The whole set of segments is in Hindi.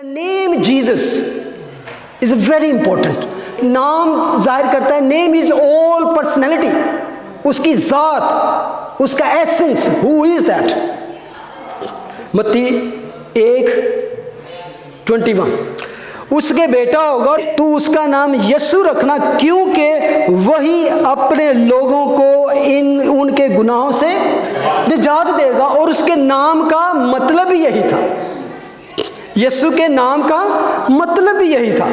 The name Jesus is very important. नाम जाहिर करता है, नेम इज ऑल पर्सनैलिटी, उसकी जात, उसका एसेंस, हु इज दैट। मत्ती 1:21, उसके बेटा होगा तू उसका नाम यीशु रखना, क्योंकि वही अपने लोगों को उनके गुनाहों से निजात देगा। और उसके नाम का मतलब ही यही था, यीशु के नाम का मतलब भी यही था।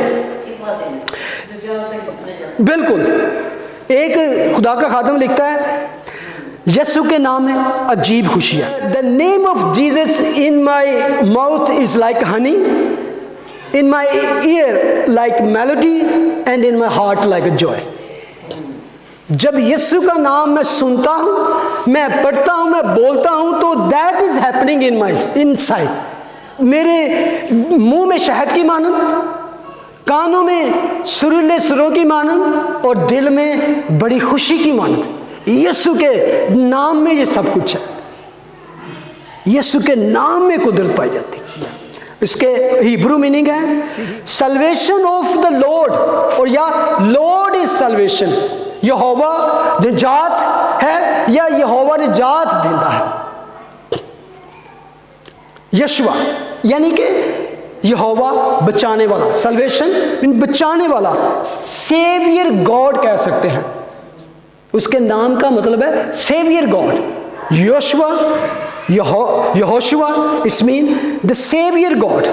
बिल्कुल, एक खुदा का खादम लिखता है यीशु के नाम में अजीब खुशी है। The name of Jesus in my mouth is like Honey, in my year like melody and in my heart like a joy. जब यीशु का नाम मैं सुनता हूं, मैं पढ़ता हूं, मैं बोलता हूं, तो that is happening in my inside. मेरे मुंह में शहद की मानंद, कानों में सुरीले सुरों की मानंद और दिल में बड़ी खुशी की मानंद। यीशु के नाम में ये सब कुछ है, यीशु के नाम में कुदरत पाई जाती है। इसके हिब्रू मीनिंग है सल्वेशन ऑफ द लॉर्ड, और या लॉर्ड इज सल्वेशन। यहोवा निजात है या यहोवा निजात देता है। यशवा यानी कि यहोवा बचाने वाला, सल्वेशन बचाने वाला, सेवियर गॉड कह सकते हैं। उसके नाम का मतलब है सेवियर गॉड। योशुआ, यहोशुआ, it's mean the saviour God.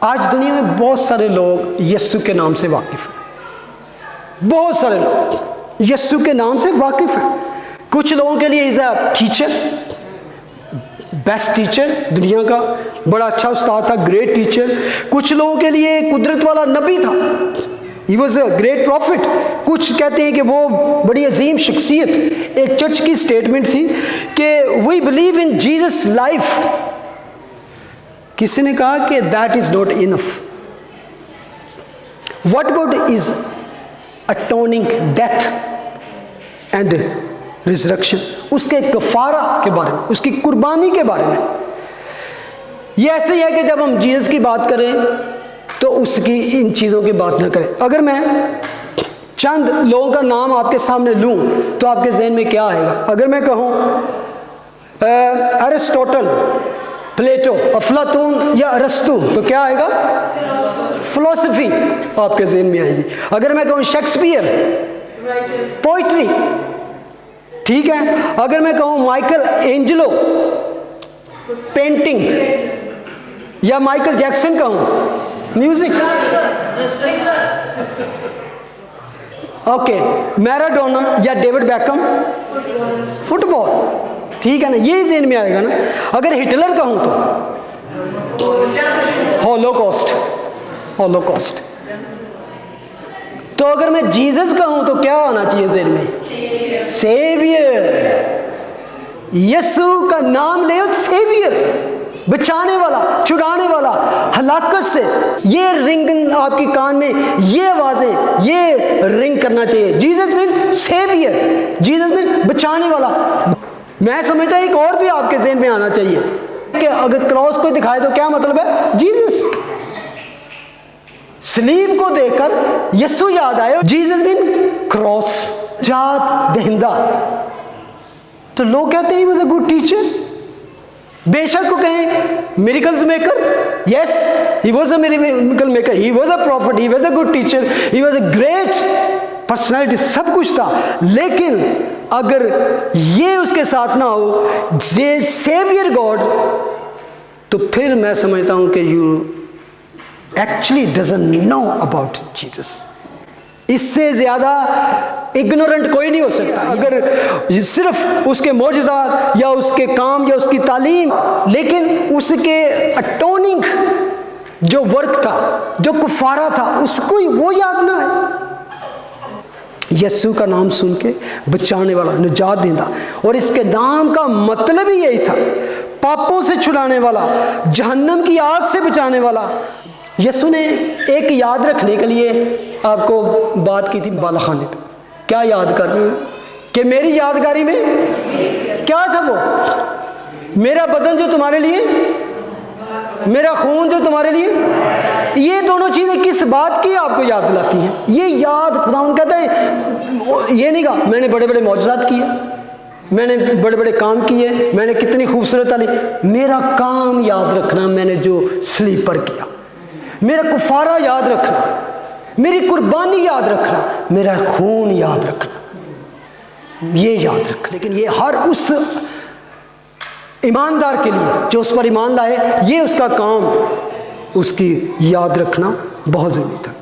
आज दुनिया में बहुत सारे लोग यीशु के नाम से वाकिफ हैं, बहुत सारे लोग यीशु के नाम से वाकिफ हैं। कुछ लोगों के लिए is a teacher, best teacher, दुनिया का बड़ा अच्छा उस्ताद था, ग्रेट टीचर। कुछ लोगों के लिए कुदरत वाला नबी था, he was a great profit. कुछ कहते हैं कि वो बड़ी अजीम शख्सियत। एक चर्च की स्टेटमेंट थी कि we believe in Jesus life. किसी ने कहा कि that is not enough. What about is atoning death and resurrection, उसके कफारा के बारे में, उसकी कुर्बानी के बारे में। यह ऐसे ही है कि जब हम जीसस की बात करें तो उसकी इन चीज़ों की बात ना करें। अगर मैं चंद लोगों का नाम आपके सामने लूं तो आपके जहन में क्या आएगा? अगर मैं कहूं अरिस्टोटल, प्लेटो, अफलातून या अरस्तु, तो क्या आएगा? फिलॉसफी आपके जहन में आएगी। अगर मैं कहूं शेक्सपियर, पोइट्री, ठीक है। अगर मैं कहूं माइकल एंजेलो, पेंटिंग, या माइकल जैक्सन कहूं, म्यूजिक, ओके, मैराडोना या डेविड बैकम, फुटबॉल, ठीक है ना, ये जेन में आएगा ना। अगर हिटलर कहूं तो हॉलोकॉस्ट, हॉलोकॉस्ट। तो अगर मैं जीसस कहूं तो क्या होना चाहिए जेन में? सेवियर। यीशु का नाम ले, सेवियर, बचाने वाला, छुड़ाने वाला हलाकत से। ये रिंग आपके कान में, ये आवाजें, ये रिंग करना चाहिए। Jesus mean saviour, Jesus mean बचाने वाला। मैं समझता एक और भी आपके ज़हन में आना चाहिए कि अगर क्रॉस को दिखाए तो क्या मतलब है? जीसस। सलीब को देखकर यीशु याद आए, जीसस मीन क्रॉस, जात दहिंदा। तो लोग कहते हैं he was a good teacher. बेशक को कहें miracles maker, yes he was a miracle maker, he was a profit, he was a good teacher, he was a great personality, सब कुछ था। लेकिन अगर ये उसके साथ ना हो, ये सेवियर गॉड, तो फिर मैं समझता हूं कि you actually doesn't know about Jesus. इससे ज्यादा इग्नोरेंट कोई नहीं हो सकता। अगर सिर्फ उसके मौजूदात या उसके काम या उसकी तालीम, लेकिन उसके अटोनिंग जो वर्क था, जो कुफारा था, उसको वो याद ना है। यीशु का नाम सुन के बचाने वाला, निजात देता, और इसके नाम का मतलब ही यही था, पापों से छुड़ाने वाला, जहन्नम की आग से बचाने वाला। यीशु ने एक याद रखने के लिए आपको बात की थी बालाखाने पे। क्या याद कर रहे हो कि मेरी यादगारी में क्या था? वो मेरा बदन जो तुम्हारे लिए मेरा खून जो तुम्हारे लिए, ये दोनों चीज़ें किस बात की आपको याद दिलाती हैं? ये याद खुदा कहता है, ये नहीं कहा मैंने बड़े बड़े मौजज़ात किए, मैंने बड़े बड़े काम किए, मैंने कितनी खूबसूरत तालीम, मेरा काम याद रखना मैंने जो सलीब पर किया, मेरा कुफारा याद रखना, मेरी कुर्बानी याद रखना, मेरा खून याद रखना, ये याद रख। लेकिन ये हर उस ईमानदार के लिए जो उस पर ईमान लाए, ये उसका काम, उसकी याद रखना बहुत ज़रूरी था।